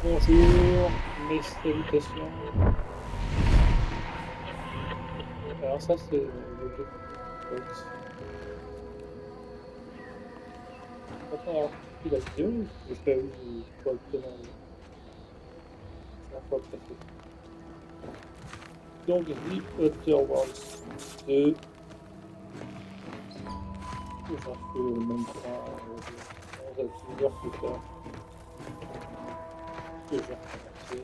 Bonjour, mes salutations. Alors ça, c'est l'objectif box. Maintenant, alors, tu la vidéo, je fais correctement la fois précédente. Donc, The Outer Worlds 2, j'en suis au même point, on va dire 11 à 12 heures plus tard, que j'ai recommencé.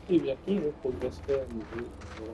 Et bientôt, je progresserai à nouveau. Voilà.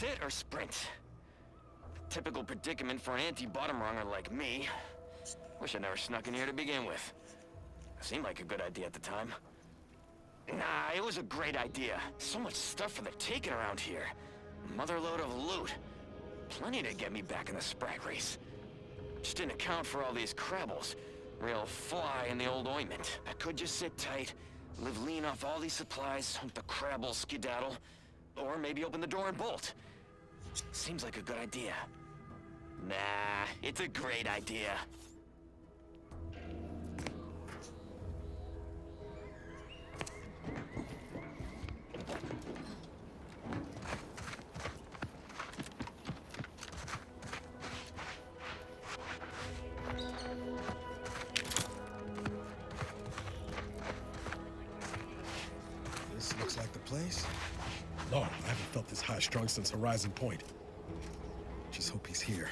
sit or sprint? Typical predicament for an anti-bottom runger like me. Wish I never snuck in here to begin with. Seemed like a good idea at the time. Nah, it was a great idea. So much stuff for the taking around here. Motherload of loot. Plenty to get me back in the sprag race. Just didn't account for all these crabbles. Real fly in the old ointment. I could just sit tight, live lean off all these supplies, hope the crabbles skedaddle. Or maybe open the door and bolt. Seems like a good idea. Nah, it's a great idea. This looks like the place. Lord, I haven't felt this high-strung since Horizon Point. Just hope he's here.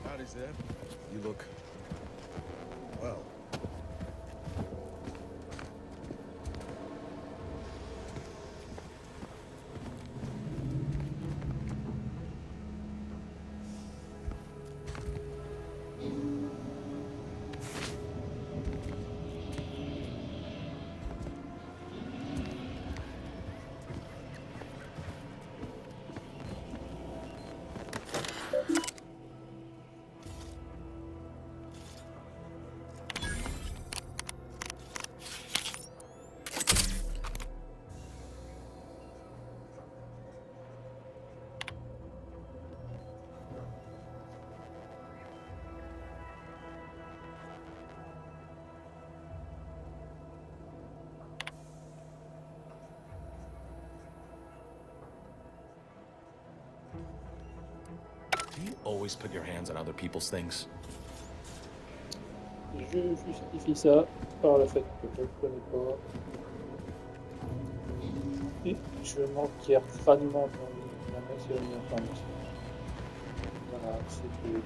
Howdy, Zeb. You look... well. Do you always put your hands on other people's things? Je justifie ça par le fait que je ne connais pas. Et je m'enquiert crânement dans la main sur une information. Voilà, c'est tout.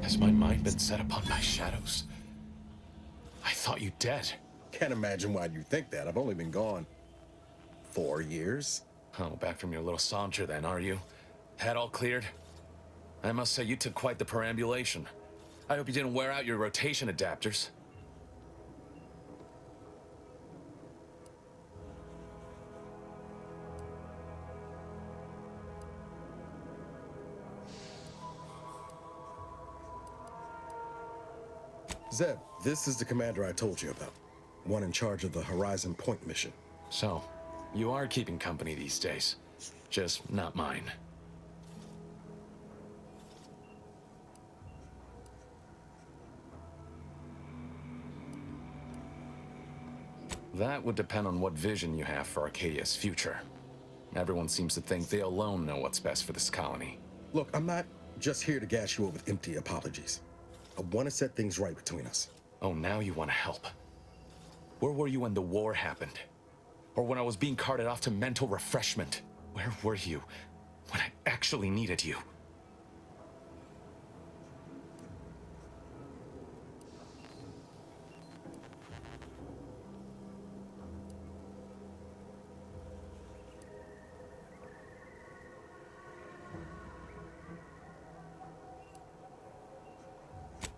Has my mind been set upon my shadows? I thought you dead. Can't imagine why you think that. I've only been gone 4 years. Oh, back from your little saunter then, are you? Head all cleared? I must say you took quite the perambulation. I hope you didn't wear out your rotation adapters. Zeb, this is the commander I told you about. One in charge of the Horizon Point mission. So, you are keeping company these days. Just not mine. That would depend on what vision you have for Arcadia's future. Everyone seems to think they alone know what's best for this colony. Look, I'm not just here to gas you up with empty apologies. I want to set things right between us. Oh, now you want to help. Where were you when the war happened? Or when I was being carted off to mental refreshment? Where were you when I actually needed you?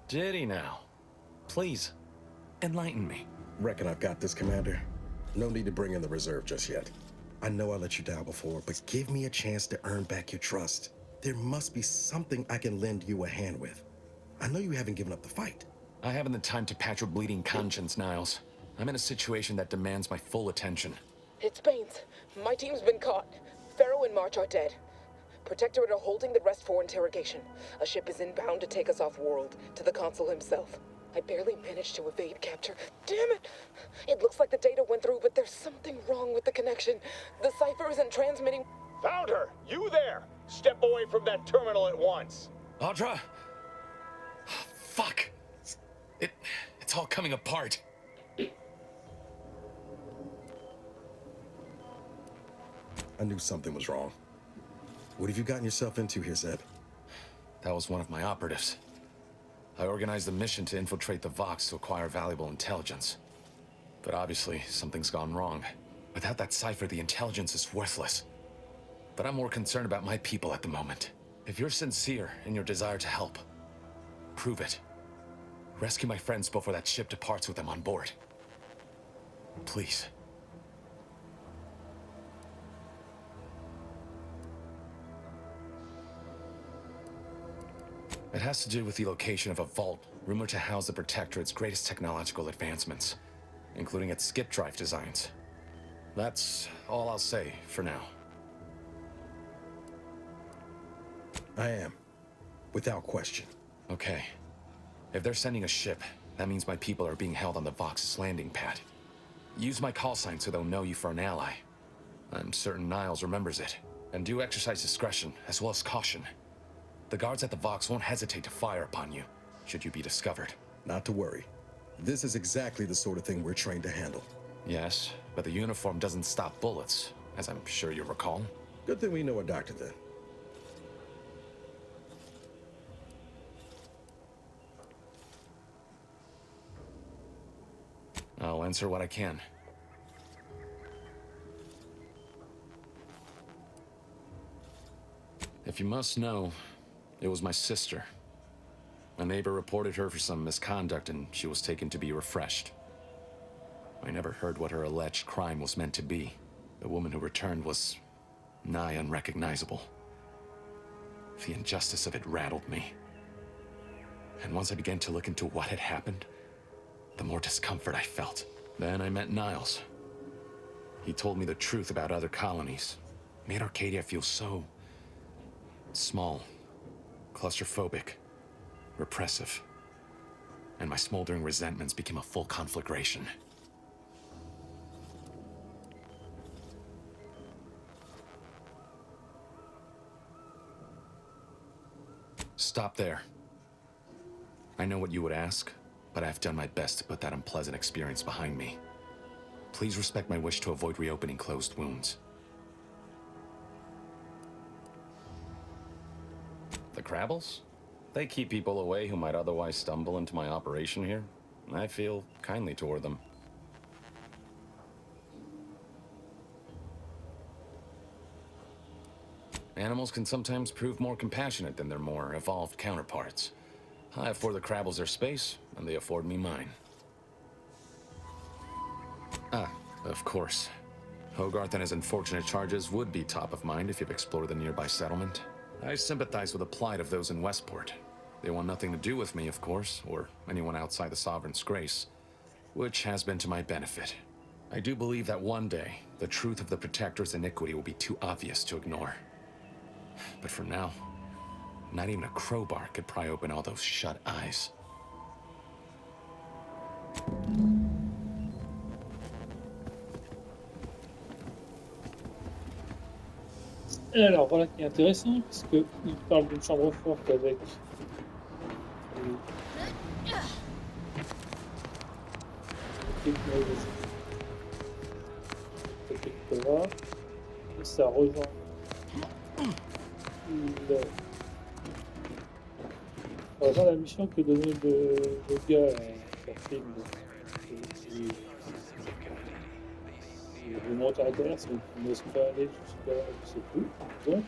Did he now? Please, enlighten me. Reckon I've got this, Commander. No need to bring in the reserve just yet. I know I let you down before, but give me a chance to earn back your trust. There must be something I can lend you a hand with. I know you haven't given up the fight. I haven't the time to patch your bleeding conscience, Niles. I'm in a situation that demands my full attention. It's Baines. My team's been caught. Pharaoh and March are dead. Protectorate are holding the rest for interrogation. A ship is inbound to take us off-world, to the consul himself. I barely managed to evade capture. Damn it! It looks like the data went through, but there's something wrong with the connection. The cipher isn't transmitting. Found her! You there! Step away from that terminal at once! Audra? Fuck! It's all coming apart. I knew something was wrong. What have you gotten yourself into here, Zeb? That was one of my operatives. I organized a mission to infiltrate the Vox to acquire valuable intelligence. But obviously, something's gone wrong. Without that cipher, the intelligence is worthless. But I'm more concerned about my people at the moment. If you're sincere in your desire to help, prove it. Rescue my friends before that ship departs with them on board. Please. It has to do with the location of a vault rumored to house the Protectorate's greatest technological advancements, including its skip drive designs. That's all I'll say for now. I am. Without question. Okay. If they're sending a ship, that means my people are being held on the Vox's landing pad. Use my call sign so they'll know you for an ally. I'm certain Niles remembers it. And do exercise discretion, as well as caution. The guards at the Vox won't hesitate to fire upon you, should you be discovered. Not to worry. This is exactly the sort of thing we're trained to handle. Yes, but the uniform doesn't stop bullets, as I'm sure you recall. Good thing we know a doctor then. I'll answer what I can. If you must know, it was my sister. A neighbor reported her for some misconduct and she was taken to be refreshed. I never heard what her alleged crime was meant to be. The woman who returned was nigh unrecognizable. The injustice of it rattled me. And once I began to look into what had happened, the more discomfort I felt. Then I met Niles. He told me the truth about other colonies. Made Arcadia feel so small, claustrophobic, repressive. And my smoldering resentments became a full conflagration. Stop there. I know what you would ask, but I've done my best to put that unpleasant experience behind me. Please respect my wish to avoid reopening closed wounds. The Crabbles? They keep people away who might otherwise stumble into my operation here. I feel kindly toward them. Animals can sometimes prove more compassionate than their more evolved counterparts. I afford the Crabbles their space, and they afford me mine. Ah, of course. Hogarth and his unfortunate charges would be top of mind if you've explored the nearby settlement. I sympathize with the plight of those in Westport. They want nothing to do with me, of course, or anyone outside the Sovereign's grace, which has been to my benefit. I do believe that one day, the truth of the Protector's iniquity will be too obvious to ignore. But for now, not even a crowbar could pry open all those shut eyes. Et alors voilà qui est intéressant, parce qu'il parle d'une chambre forte avec technologie. Là, et ça rejoint la mission que donnait le gars sur film le monteur adverse, donc il n'ose pas aller jusqu'à je sais plus. Donc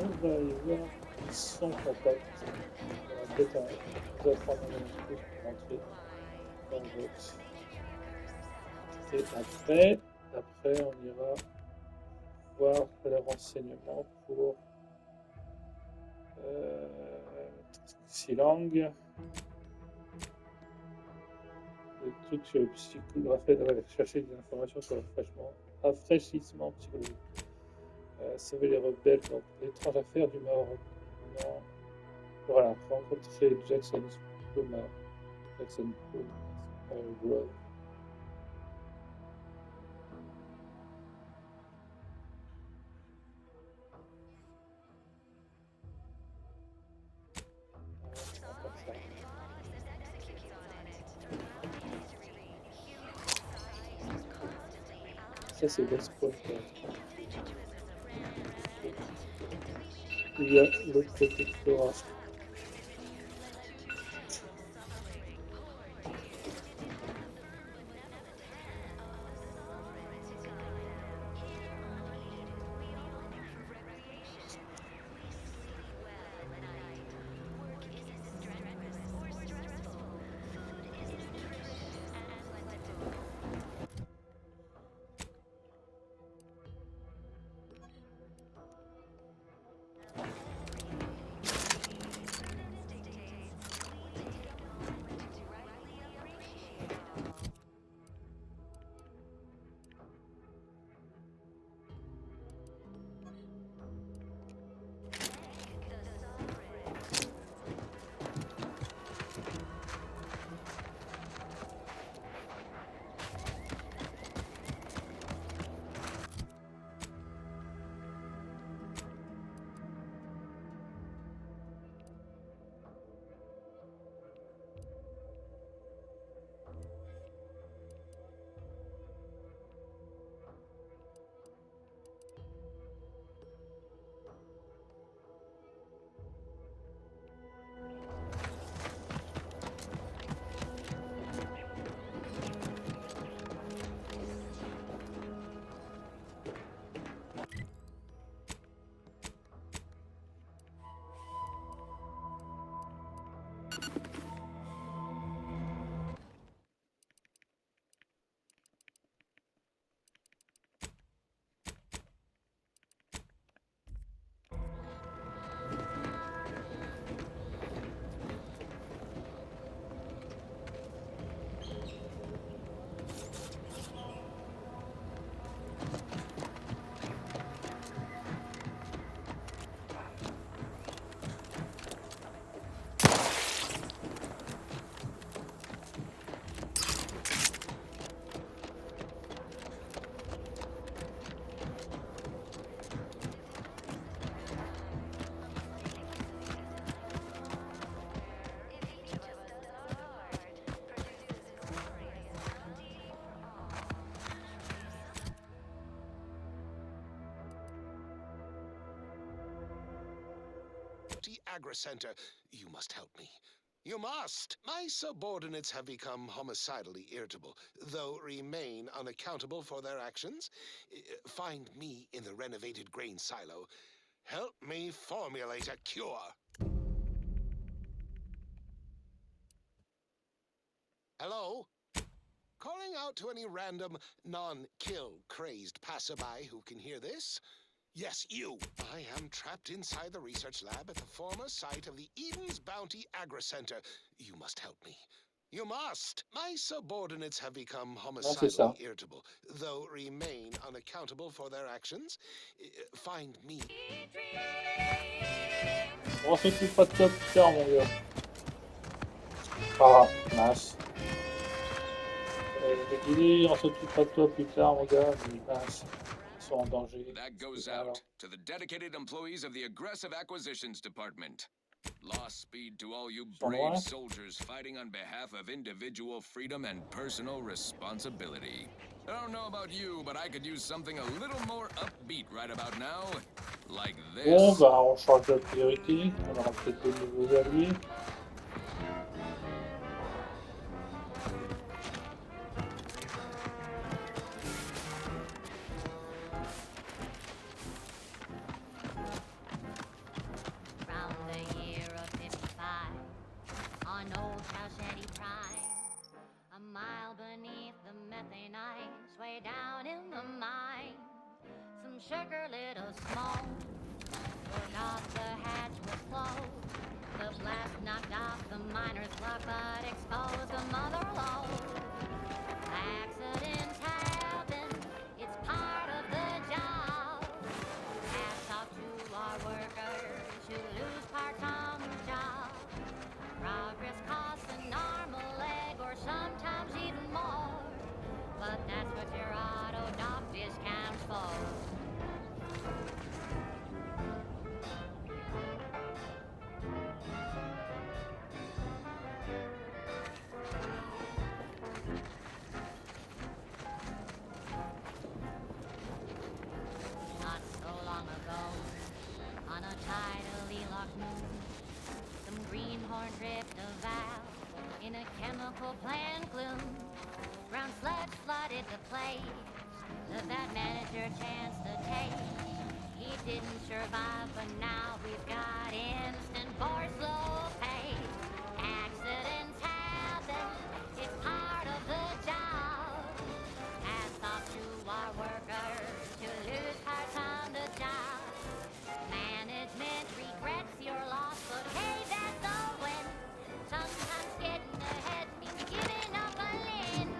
on va aller voir sans contact. On va peut-être prendre un peu pour rentrer dans le box. Et après on ira voir le renseignement pour Silang. Le truc sur le psychographe, ouais, chercher des informations sur le rafraîchissement psychologique. Sauver les rebelles dans l'étrange affaire du Maroc. Non. Voilà, rencontrer Jackson Pluma. Jackson Pluma. Grove. Ça, c'est West Point. Il y a le protectorat. Agra Center. You must help me. You must! My subordinates have become homicidally irritable, though remain unaccountable for their actions. Find me in the renovated grain silo. Help me formulate a cure. Hello? Calling out to any random, non-kill crazed passerby who can hear this? Yes, you! I am trapped inside the research lab at the former site of the Eden's Bounty Agra Center. You must help me. You must! My subordinates have become homicidally irritable, though remain unaccountable for their actions. Find me. On s'occupe pas de toi plus tard, mon gars. Ah, mince. J'ai dit, on s'occupera de toi plus tard, mon gars, mais mince. Ils sont en danger. That goes out to the dedicated employees of the Aggressive Acquisitions Department. Lost speed to all you brave soldiers fighting on behalf of individual freedom and personal responsibility. I don't know about you, but I could use something a little more upbeat right about now. Like this. Bon, bah, on change de priorité. On aura peut-être de nouveaux alliés. sugar little smoke. Forgot the hatch was closed. The blast knocked off the miner's block, but exposed the mother lode. Accidents happen, it's part of the job. Hats off to our workers who lose parts on the job. Progress costs an arm, a leg, or sometimes even more. But that's what your auto doc discount's for. Not so long ago, on a tidally locked moon, some greenhorn tripped a valve in a chemical plant gloom. Brown sludge flooded the place that manager chanced to take. He didn't survive, but now we've got instant for slow pay. Accidents happen, it's part of the job. Hats off to our workers who lose parts on the job. Management regrets your loss, but hey, that's a win. Sometimes getting ahead means giving up a limb.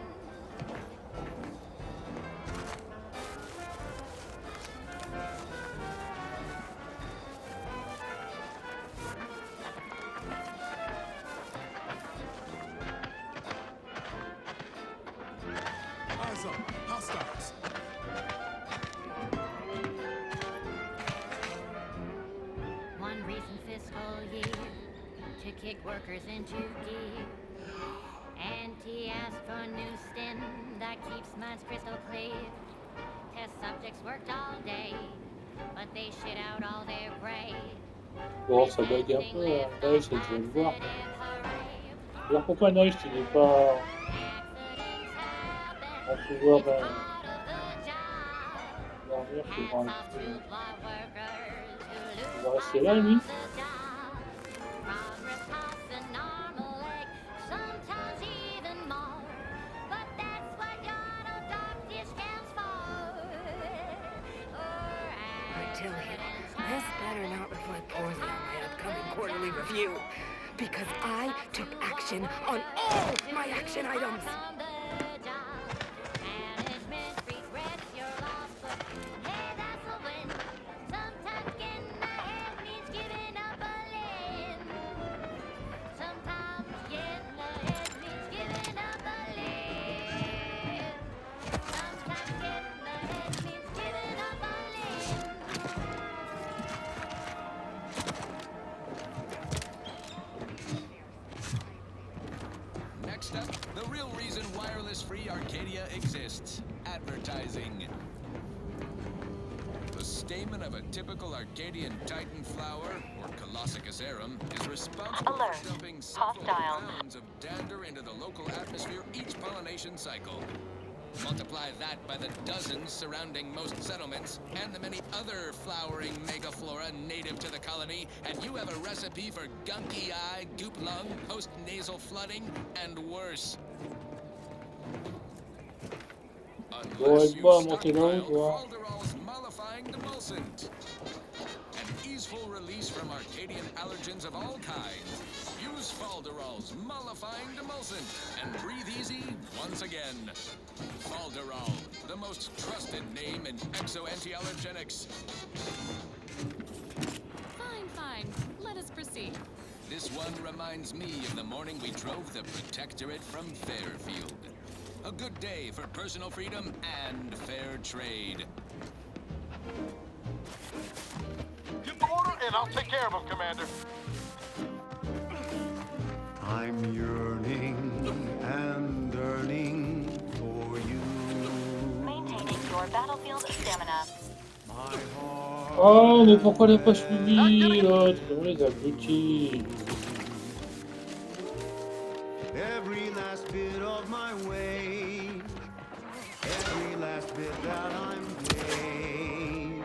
Eyes up, hostiles. One recent fiscal year to kick workers into gear. Auntie asked for a new stem that keeps minds crystal clear. Test subjects worked all day, but they shit out all their grade. Bon, ça bug un peu, hein. Noise, je vais le voir. Alors pourquoi Noise, il n'est pas en pouvoir d'armure qui prend un petit peu. Il va rester là, lui. Tell you, this better not reflect poorly on my upcoming quarterly review, because I took action on all my action items. Next up, the real reason wireless-free Arcadia exists: advertising. The stamen of a typical Arcadian Titan flower, or Colossicus arum, is responsible Alert. for dumping several Hostile. pounds of dander into the local atmosphere each pollination cycle. Multiply that by the dozens surrounding most settlements and the many other flowering megaflora native to the colony, and you have a recipe for gunky eye, goop lung, post-nasal flooding, and worse. Unless you stockpile Falderall's mollifying demulcent. An easeful release from Arcadian allergens of all kinds. Use Falderall's mollifying demulcent and breathe easy once again. Falderall, the most trusted name in exo-anti-allergenics. Fine. Let us proceed. This one reminds me of the morning we drove the Protectorate from Fairfield. A good day for personal freedom and fair trade. Get the order and I'll take care of him, Commander. I'm yearning and yearning for you. Maintaining your battlefield stamina. My heart. Oh, mais pourquoi elle n'a pas suivi l'autre? On les abrutis. Every last bit of my way, every last bit that I'm paid,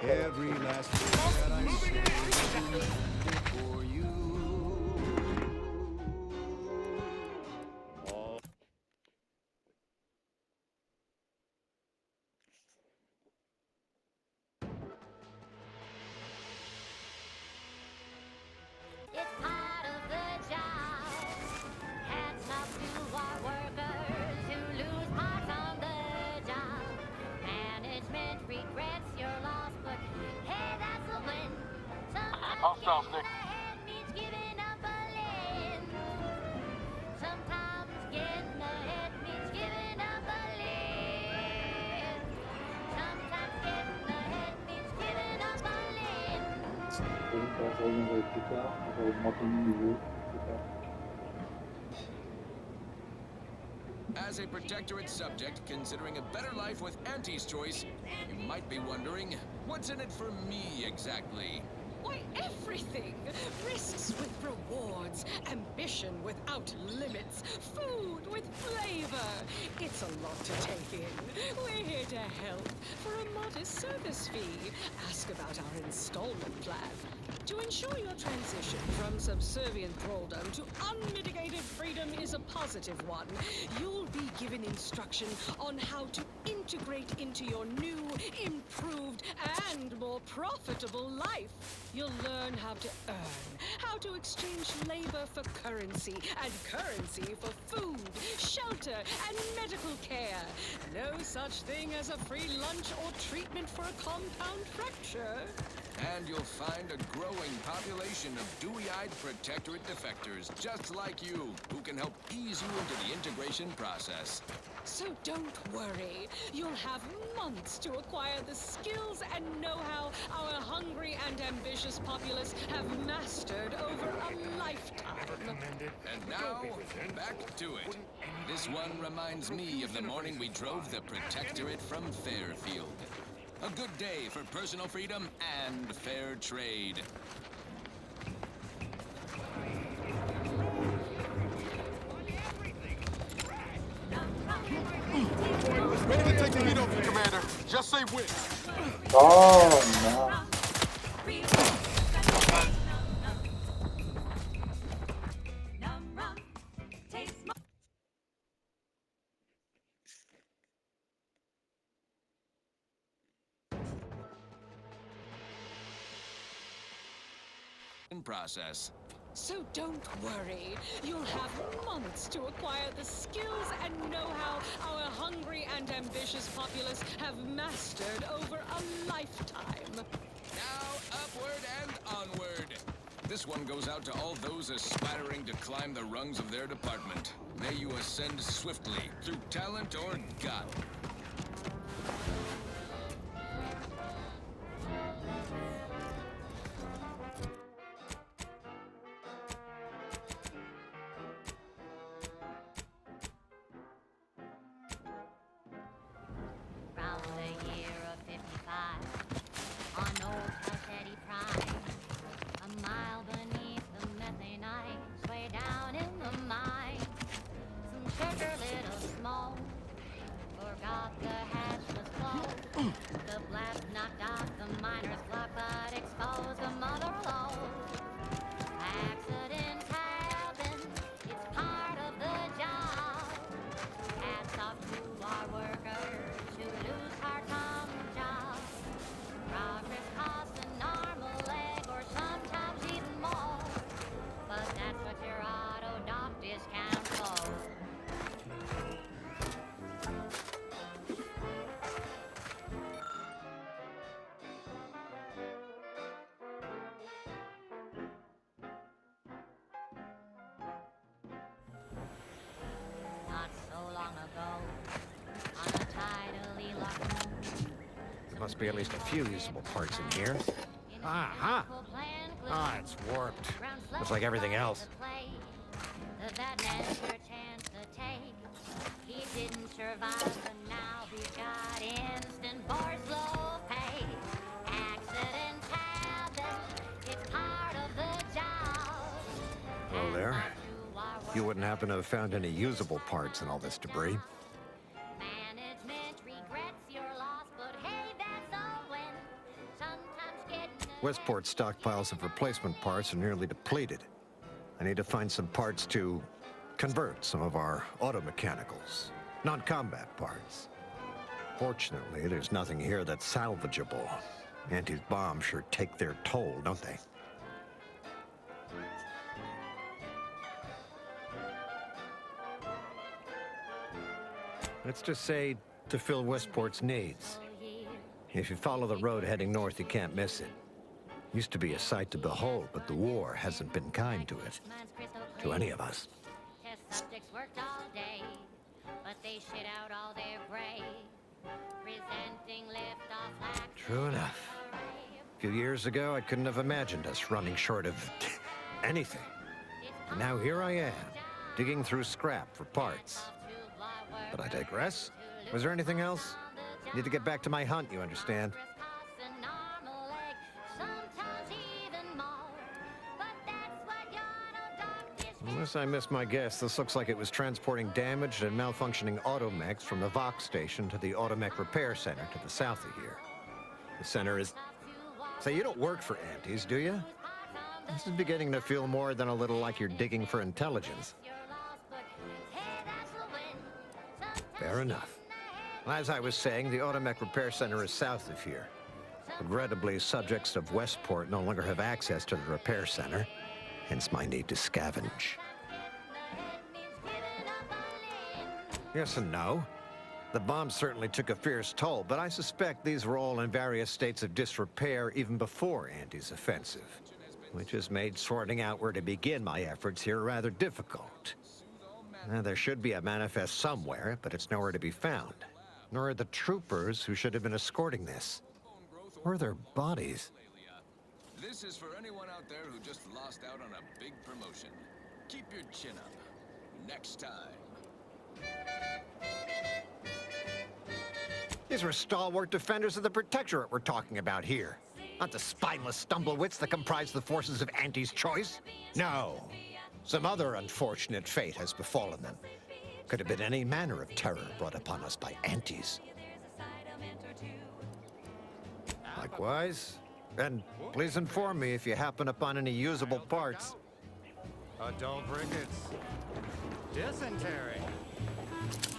every last bit that I saved for you. Hostiles, Nick. Je reviendrai plus tard, je vais augmenter le niveau plus tard. As a protectorate subject considering a better life with Auntie's choice, you might be wondering, what's in it for me exactly? Why, everything! Risks with rewards, ambition without limits, food with flavor. It's a lot to take in. We're here to help for a modest service fee. Ask about our installment plan. To ensure your transition from subservient thraldom to unmitigated freedom is a positive one, you'll be given instruction on how to integrate into your new, improved, and more profitable life. You'll learn how to earn, how to exchange labor for currency, and currency for food, shelter, and medical care. No such thing as a free lunch or treatment for a compound fracture. And you'll find a growing population of dewy-eyed protectorate defectors just like you, who can help ease you into the integration process. So don't worry. You'll have months to acquire the skills and know-how our hungry and ambitious populace have mastered over a lifetime. And now, back to it. This one reminds me of the morning we drove the protectorate from Fairfield. A good day for personal freedom and fair trade. Ready to take the lead over, Commander. Just say when. Oh, no. Process. So don't worry. You'll have months to acquire the skills and know-how our hungry and ambitious populace have mastered over a lifetime. Now, upward and onward. This one goes out to all those aspiring to climb the rungs of their department. May you ascend swiftly through talent or gut. Must be at least a few usable parts in here. Ah, it's warped. Looks like everything else. He didn't survive, but now he's got instant bar slow pay. Accidents happen, it's part of the job. Hello there. You wouldn't happen to have found any usable parts in all this debris? Westport's stockpiles of replacement parts are nearly depleted. I need to find some parts to convert some of our auto-mechanicals, non-combat parts. Fortunately, there's nothing here that's salvageable. Auntie's bombs sure take their toll, don't they? Let's just say to fill Westport's needs. If you follow the road heading north, you can't miss it. Used to be a sight to behold, but the war hasn't been kind to it. To any of us. Test subjects worked all day, but they shit out all their prey. Presenting liftoff lack. True enough. A few years ago, I couldn't have imagined us running short of anything. And now here I am, digging through scrap for parts. But I digress. Was there anything else? Need to get back to my hunt, you understand? Unless I missed my guess, this looks like it was transporting damaged and malfunctioning automechs from the Vox station to the Automech Repair Center to the south of here. The center is... Say, you don't work for Antes, do you? This is beginning to feel more than a little like you're digging for intelligence. Fair enough. As I was saying, the Automech Repair Center is south of here. Regrettably, subjects of Westport no longer have access to the repair center, hence my need to scavenge. Yes and no. The bomb certainly took a fierce toll, but I suspect these were all in various states of disrepair even before Andy's offensive, which has made sorting out where to begin my efforts here rather difficult. Now, there should be a manifest somewhere, but it's nowhere to be found. Nor are the troopers who should have been escorting this. Where are their bodies? This is for anyone out there who just lost out on a big promotion. Keep your chin up. Next time. These were stalwart defenders of the Protectorate we're talking about here. Not the spineless stumblewits that comprise the forces of Anti's choice. No. Some other unfortunate fate has befallen them. Could have been any manner of terror brought upon us by Antis. Likewise. And please inform me if you happen upon any usable parts. Adult rickets. Dysentery.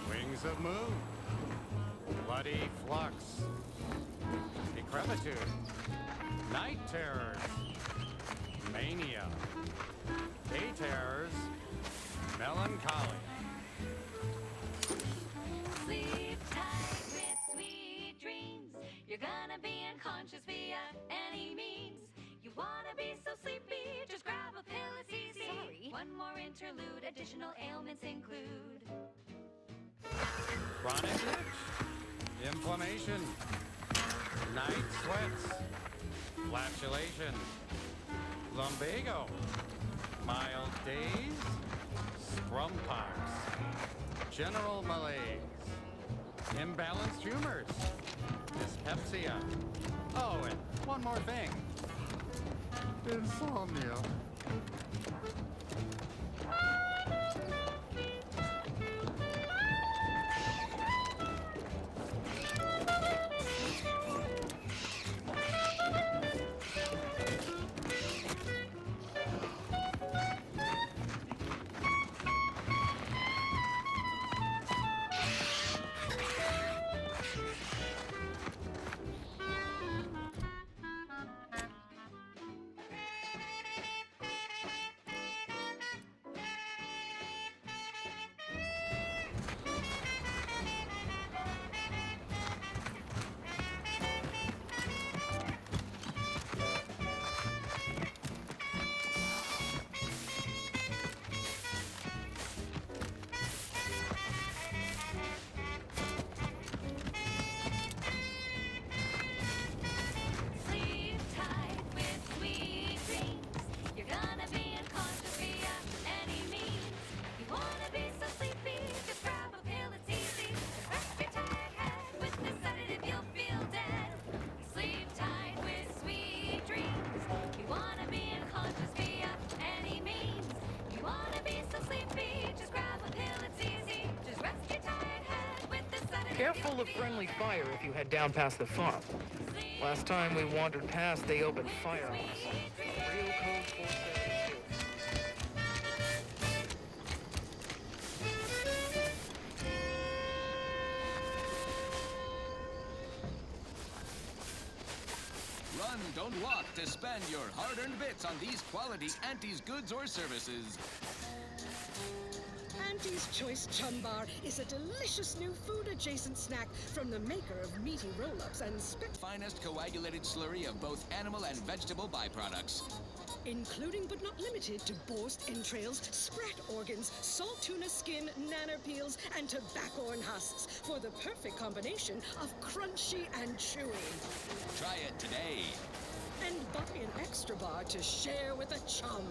Wings of moon. Bloody flux. Decrepitude. Night terrors. Mania. Day terrors. Melancholy. Sleep tight with sweet dreams. You're gonna be unconscious via any means. You wanna be so sleepy, just grab a pill, it's easy. Sorry. One more interlude, additional ailments include Chronic itch. Inflammation. Night sweats. Flatulation. Lumbago. Mild days. Scrumpox. General malaise. Imbalanced humors. Dyspepsia. Oh, and one more thing. Insomnia. sleep tight with sweet dreams. You're gonna be unconscious via any means. You wanna be so sleepy, just grab a pill, it's easy. Rest your tired head with this sedative, you'll feel dead. Sleep tight with sweet dreams. You wanna be unconscious via any means. You wanna be so sleepy, just grab a pill, it's easy. Just rest your tired head with this sedative. Careful of friendly fire if you head down past the farm. Last time we wandered past, they opened fire on us. Real code 472. Run, don't walk to spend your hard-earned bits on these quality Antis goods or services. Auntie's Choice Chum Bar is a delicious new food-adjacent snack from the maker of meaty roll-ups and Finest coagulated slurry of both animal and vegetable byproducts. including but not limited to borscht entrails, sprat organs, salt tuna skin, nanner peels, and tobacco and husks for the perfect combination of crunchy and chewy. Try it today. And buy an extra bar to share with a chum.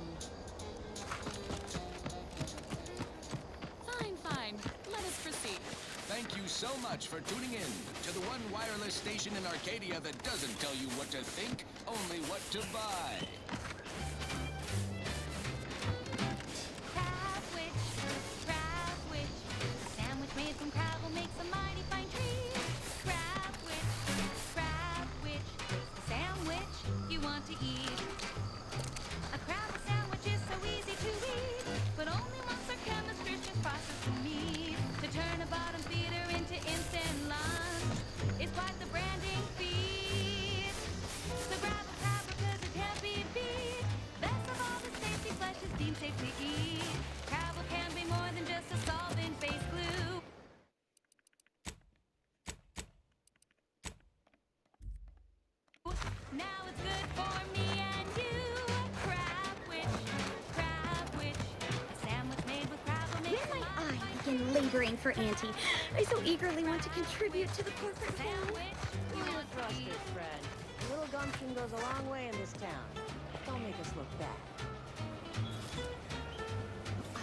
Fine, fine. Let us proceed. Thank you so much for tuning in to the one wireless station in Arcadia that doesn't tell you what to think, only what to buy. Crabwitch. A sandwich made from crab will make some mighty fine treat. Crabwitch. A sandwich you want to eat. A crab sandwich is so easy to eat, but only once our chemistries just process the meat to turn a bottom feeder into instant lunch. It's quite the branding feat. So grab a crab because it can't be beat. Best of all, the tasty flesh is deemed safe to eat. Crabble can be more than just a solvent face glue. Now it's good for me and you. Crabwitch. A sandwich made with crab will make When might I begin laboring for Auntie? I so eagerly want to contribute to the corporate whole. You want to Trust us, friend. A little gumption goes a long way in this town. Don't make us look bad.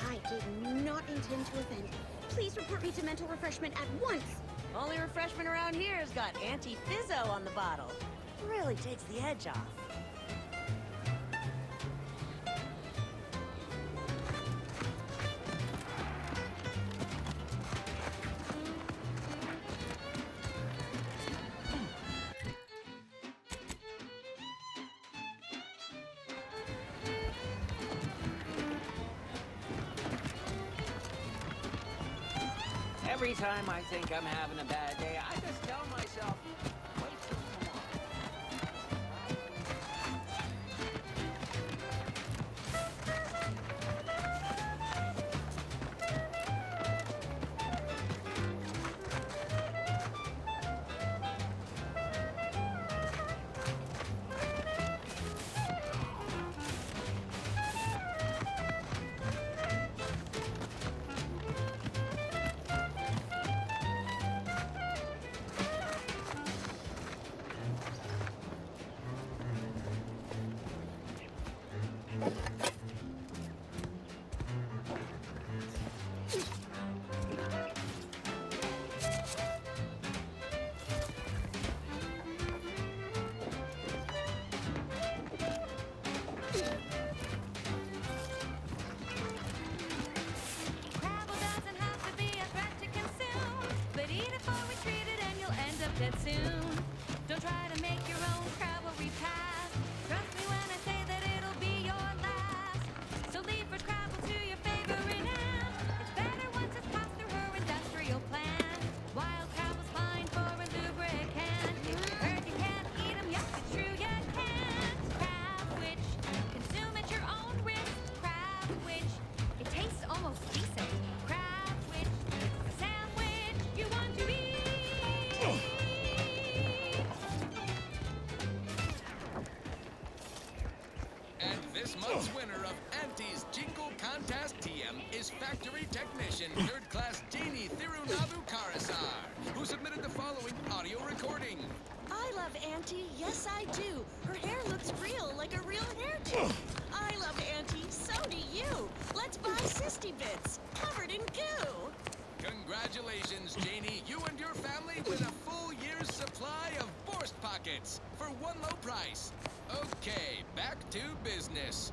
I did not intend to offend. Please report me to mental refreshment at once. Only refreshment around here has got anti-fizzo on the bottle. Really takes the edge off. Every time I think I'm having a bad day, I just tell myself, wait till tomorrow. Crabble doesn't have to be a threat to consume, but eat it for retreated and you'll end up dead soon. Don't try to make your own crabble repast. Trust me when I say that it'll be your last. So leave first crabble to your favorite aunt. It's better once it's passed through her industrial plant. Wild crabble's fine for a lubricant. If you heard you can't eat 'em, yes, it's true you can't. Crabwitch, consume at your own risk. Crabwitch, it tastes almost decent. Crabwitch, a sandwich you want to eat. And this month's winner of Auntie's Jingle Contest TM is Factory Technician, third class Jeannie Thirunavu Karasar, who submitted the following audio recording. I love Auntie, yes I do. Her hair looks real, like a real hair too. I love Auntie, so do you. Let's buy Sisty Bits, covered in goo. Congratulations, Janie. You and your family win a full year's supply of Borscht Pockets for one low price. Okay, back to business.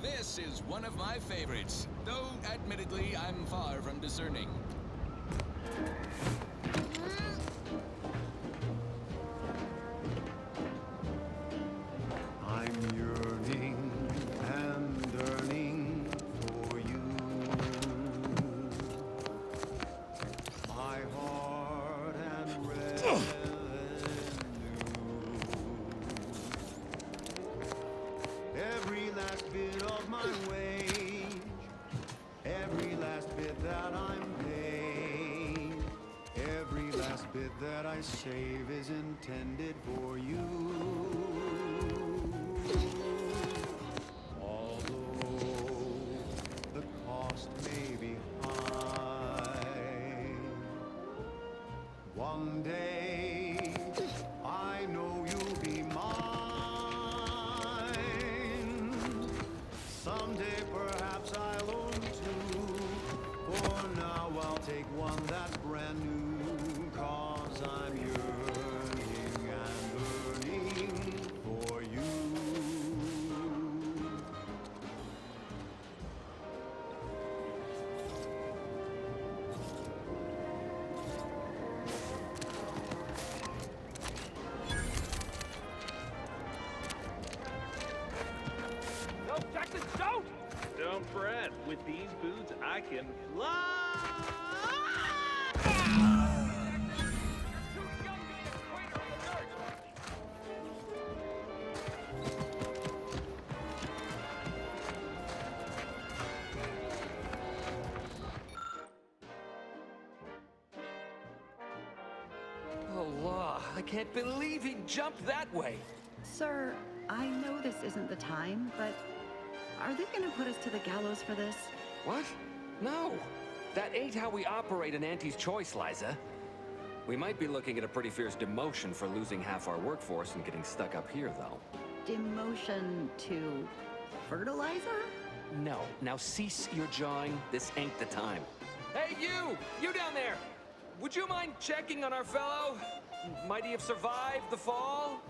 This is one of my favorites, though admittedly I'm far from discerning. I'm yearning and yearning for you. My heart and revenue. Every last bit of my wage, every last bit that bit that I save is intended for you. Although the cost may be high, one day I know you'll be mine. Someday perhaps I'll own two. For now I'll take one that's brand new, 'cause I'm yearning and burning for you. No, Jackson, don't! Don't fret. With these boots, I can fly! Oh, law. I can't believe he jumped that way. Sir, I know this isn't the time, but are they gonna put us to the gallows for this? What? No. That ain't how we operate in Auntie's Choice, Liza. We might be looking at a pretty fierce demotion for losing half our workforce and getting stuck up here, though. Demotion to fertilizer? No. Now cease your jawing. This ain't the time. Hey, you! You down there! Would you mind checking on our fellow? Might he have survived the fall?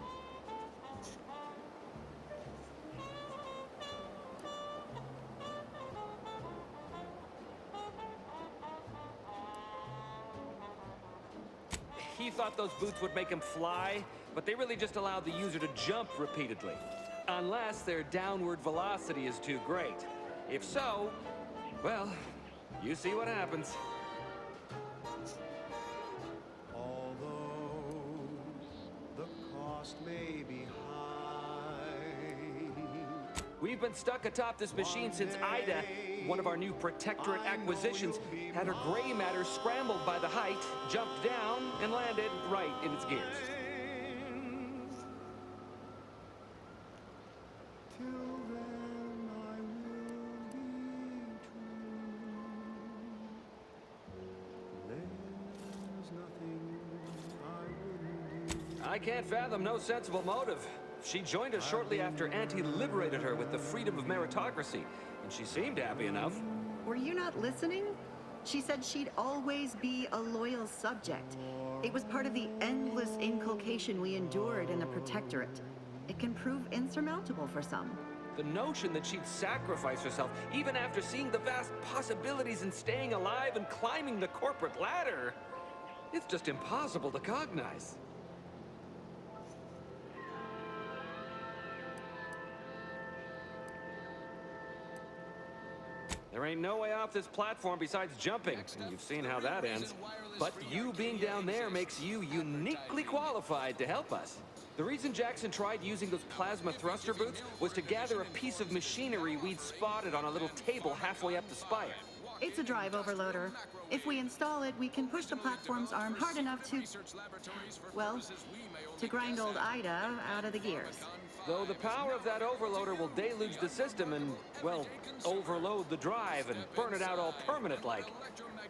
He thought those boots would make him fly, but they really just allowed the user to jump repeatedly. Unless their downward velocity is too great. If so, well, you see what happens. Although the cost may be high, We've been stuck atop this machine since Ida, one of our new Protectorate acquisitions, had her gray matter scrambled by the height, jumped down, and landed right in its gears. till then I will be true. There's nothing I wouldn't do. I can't fathom no sensible motive. She joined us shortly after Auntie liberated her with the freedom of meritocracy, and she seemed happy enough. Were you not listening? She said she'd always be a loyal subject. It was part of the endless inculcation we endured in the Protectorate. It can prove insurmountable for some. The notion that she'd sacrifice herself, even after seeing the vast possibilities in staying alive and climbing the corporate ladder, it's just impossible to cognize. There ain't no way off this platform besides jumping, and you've seen how that ends. But you being down there makes you uniquely qualified to help us. The reason Jackson tried using those plasma thruster boots was to gather a piece of machinery we'd spotted on a little table halfway up the spire. It's a drive overloader. If we install it, we can push the platform's arm hard enough to, well, to grind old Ida out of the gears. Though the power of that overloader will deluge the system and, well, overload the drive and burn it out all permanent-like.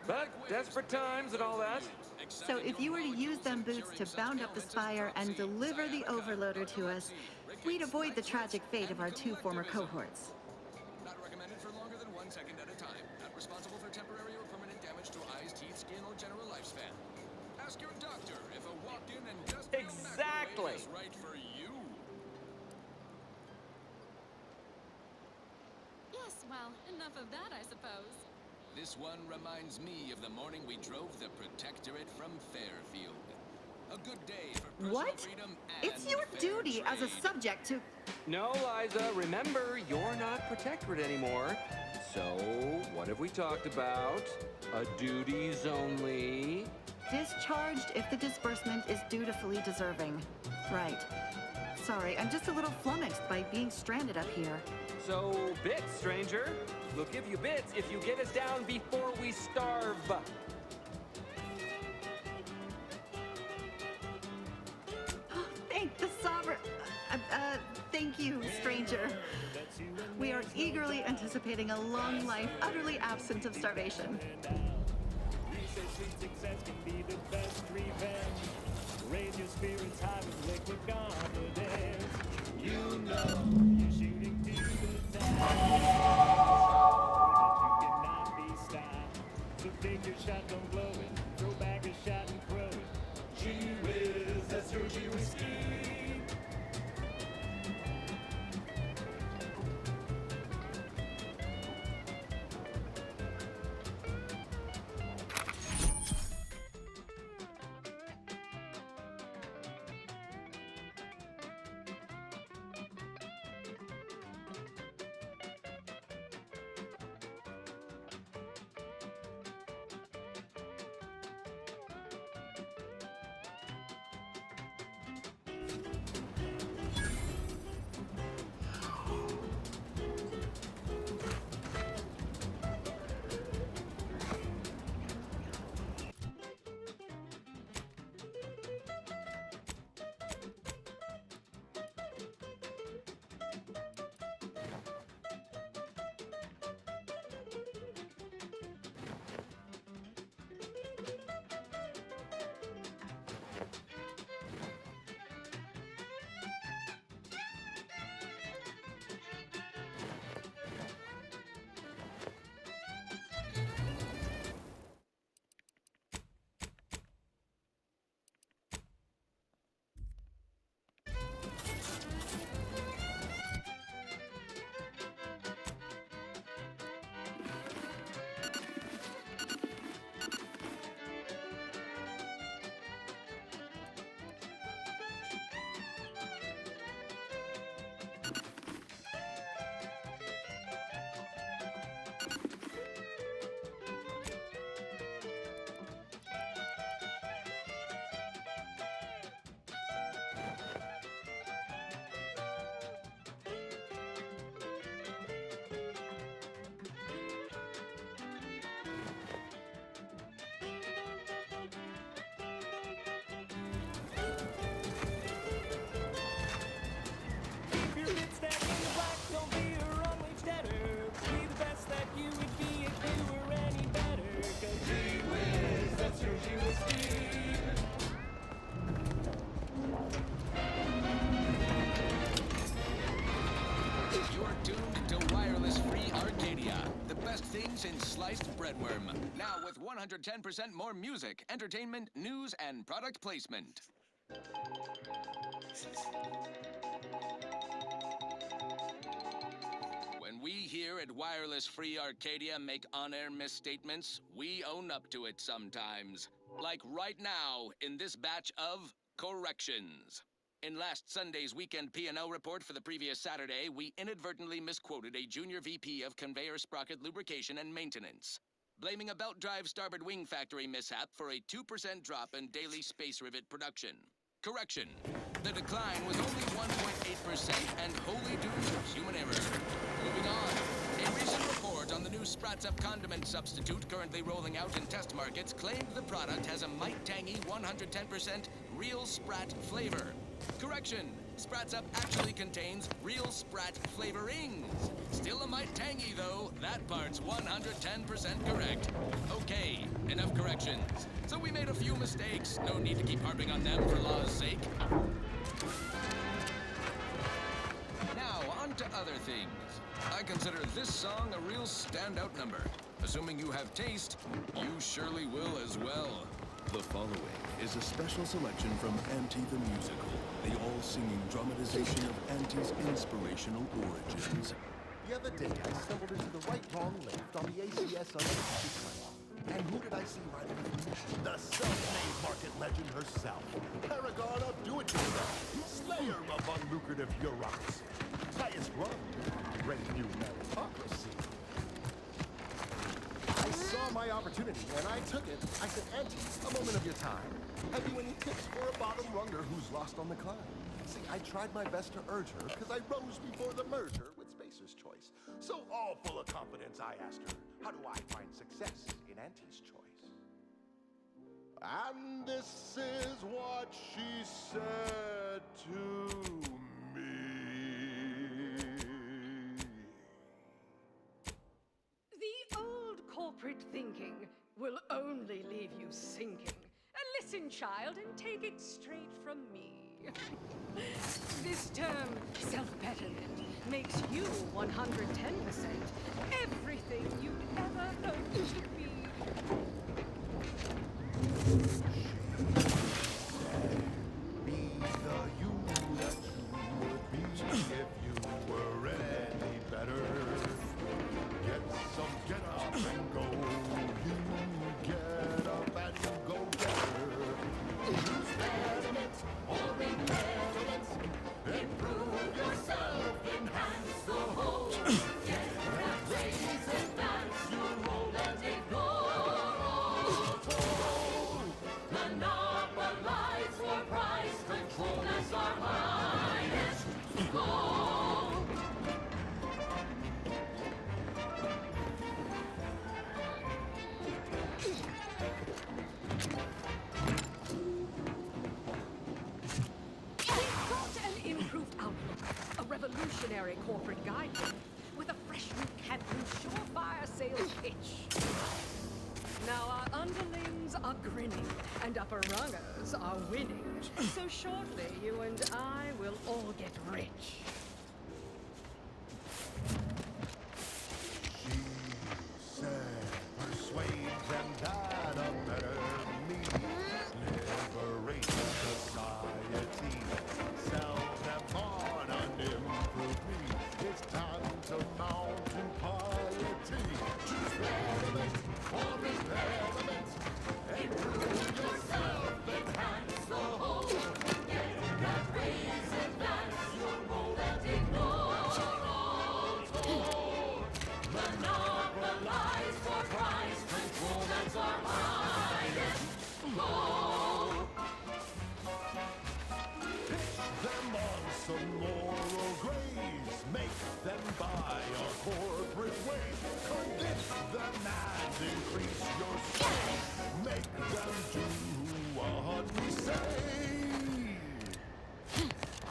But desperate times and all that. So if you were to use them boots to bound up the spire and deliver the overloader to us, we'd avoid the tragic fate of our two former cohorts. Not recommended for longer than 1 second at a time. Not responsible for temporary or permanent damage to eyes, teeth, skin, or general lifespan. Ask your doctor if a walk-in industrial Exactly. is right for you. Yes, well, enough of that, I suppose. This one reminds me of the morning we drove the Protectorate from Fairfield. A good day for personal What? freedom and It's your fair duty as a trade. subject to... No, Liza, remember, you're not Protectorate anymore. So, what have we talked about? A duties only. Discharged if the disbursement is dutifully deserving. Right. Sorry, I'm just a little flummoxed by being stranded up here. So, bits, stranger. We'll give you bits if you get us down before we starve. you're eagerly anticipating a long life utterly absent of starvation. Success can be the best revenge. Raise your spirits high with liquid confidence. You know you're shooting to the top. You cannot be stopped. So take your shot, don't blow it. Throw back a shot and throw it. Gee whiz, that's your G whiskey. in sliced breadworm. Now with 110% more music, entertainment, news, and product placement. When we here at Wireless Free Arcadia make on-air misstatements, we own up to it sometimes. Like right now in this batch of corrections. In last Sunday's weekend P&L report for the previous Saturday, we inadvertently misquoted a junior VP of conveyor sprocket lubrication and maintenance, blaming a belt drive starboard wing factory mishap for a 2% drop in daily space rivet production. Correction. The decline was only 1.8% and wholly due to human error. Moving on. A recent report on the new Sprats Up condiment substitute currently rolling out in test markets claimed the product has a might tangy 110% real Sprat flavor. Correction. Sprats Up actually contains real Sprat flavorings. Still a mite tangy, though. That part's 110% correct. Okay, enough corrections. So we made a few mistakes. No need to keep harping on them for law's sake. Now, on to other things. I consider this song a real standout number. Assuming you have taste, you surely will as well. The following is a special selection from Auntie the Musical, the all-singing dramatization of Auntie's inspirational origins. The other day, I stumbled into the right-wrong left on the ACS Unlimited train. And who did I see riding with me? The self-made market legend herself. Paragon of do-it-yourself. Slayer of unlucrative bureaucracy. Highest rung. Great new meritocracy. I saw my opportunity, and I took it. I said, Auntie, a moment of your time. Have you any tips for a bottom-runger who's lost on the climb? See, I tried my best to urge her, because I rose before the merger with Spacer's Choice. So all full of confidence, I asked her, how do I find success in Auntie's Choice? And this is what she said to me. corporate thinking will only leave you sinking. Listen, child, and take it straight from me. This term, self-betterment, makes you 110% everything you'd ever hope to be. Be the you that you would be if you were any better. Get up and go. You get up and go better. Use betterment or impediment. Improve yourself, enhance the whole. Get that raise, advance your role and ignore all toll. Monopolize for price control, that's our highest goal. We've got an improved outlook, a revolutionary corporate guidebook with a fresh new cat and surefire sales pitch. Now our underlings are grinning and upper rungers are winning. So shortly, you and I will all get rich. She said, persuade them that a better me liberate society. Sell them on an improved me. It's time to mount to piety. Choose betterment or impediment. Improve yourself, enhance the whole. Get that raise, advance your role and ignore all toll. Monopolize for price control, that's our highest goal. Pitch them on some moral grace. Make them buy our corporate ways. Convince them and increase your strength. Make them do what we say.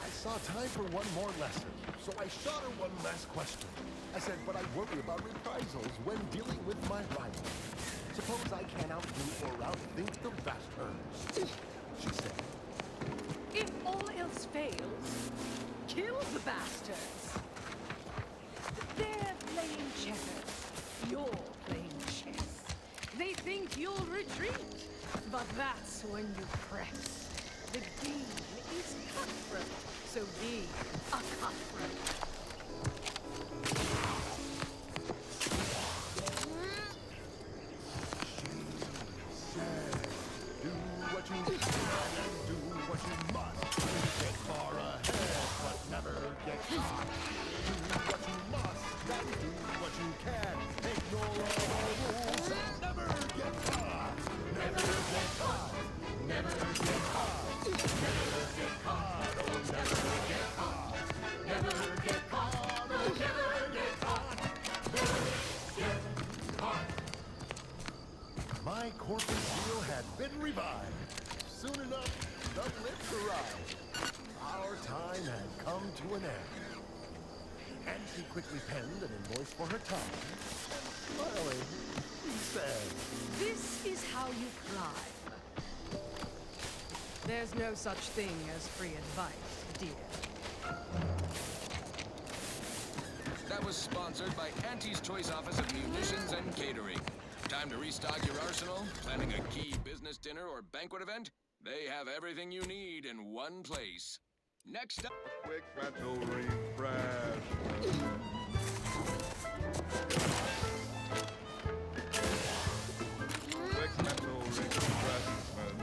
I saw time for one more lesson, so I shot her one last question. I said, but I worry about reprisals when dealing with my rival. Suppose I can't outdo or outthink the vast herds. She said, If all else fails, kill the bastards. They're playing checkers. You're playing chess. They think you'll retreat, but that's when you press. The game is cutthroat, so be a cutthroat. do what you can and do what you must. Get far ahead, but never get caught. Do what you must and do what you can. Ignore all rules and never get caught. Never get caught. Never get caught. Never get caught. Oh, never get caught. Never get caught. Oh, never get caught. Never get caught. My corporate seal had been revived. Soon enough, the lift arrived. Our time had come to an end. And she quickly penned an invoice for her time. And smiling, she said, This is how you climb. There's no such thing as free advice, dear. That was sponsored by Auntie's Choice Office of Munitions and Catering. Time to restock your arsenal? Planning a key business dinner or banquet event? They have everything you need in one place. Next up... Quick mental refresh. Quick mental refreshment.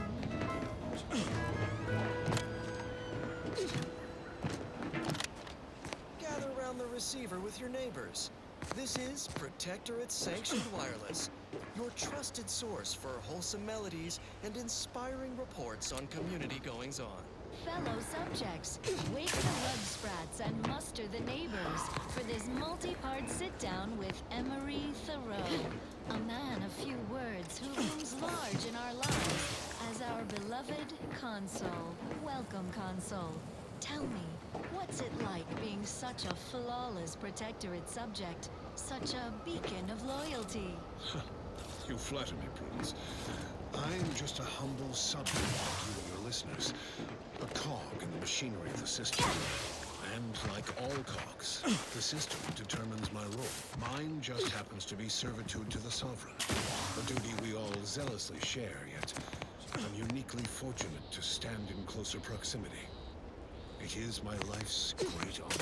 Gather around the receiver with your neighbors. This is Protectorate Sanctioned Wireless, your trusted source for wholesome melodies and inspiring reports on community goings-on. Fellow subjects, wake the rug sprats and muster the neighbors for this multi-part sit-down with Emery Thoreau, a man of few words who looms large in our lives as our beloved Consul. Welcome, Consul. Tell me, what's it like being such a flawless Protectorate subject, such a beacon of loyalty? You flatter me, Prudence. I'm just a humble subject like you and your listeners. A cog in the machinery of the system. And like all cogs, the system determines my role. Mine just happens to be servitude to the Sovereign. A duty we all zealously share, yet I'm uniquely fortunate to stand in closer proximity. It is my life's great honor.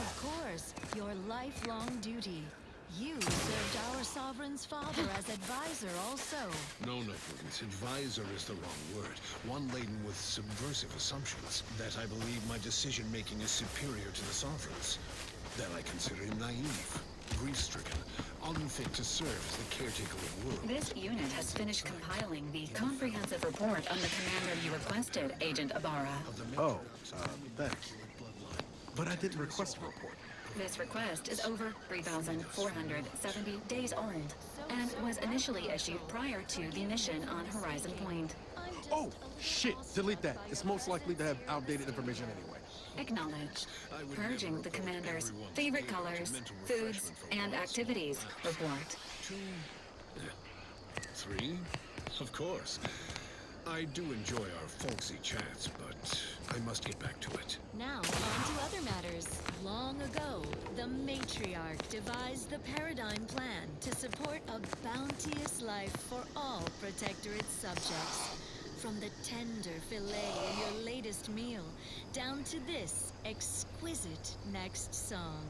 Of course, your lifelong duty. You served our sovereign's father as advisor also. No, Prudence. Advisor is the wrong word. One laden with subversive assumptions. That I believe my decision-making is superior to the Sovereign's. That I consider him naive, grief-stricken, unfit to serve as the caretaker of worlds. This unit has finished compiling the comprehensive report on the commander you requested, Agent Ibarra. Oh, thanks. But I didn't request a report. This request is over 3,470 days old and was initially issued prior to the mission on Horizon Point. Oh, shit! Delete that. It's most likely to have outdated information anyway. Acknowledged. Purging the commander's favorite colors, foods, and activities report. 3? Of course. I do enjoy our folksy chats, but I must get back to it. Now, on to other matters. Long ago, the matriarch devised the paradigm plan to support a bounteous life for all Protectorate subjects. From the tender fillet in your latest meal, down to this exquisite next song.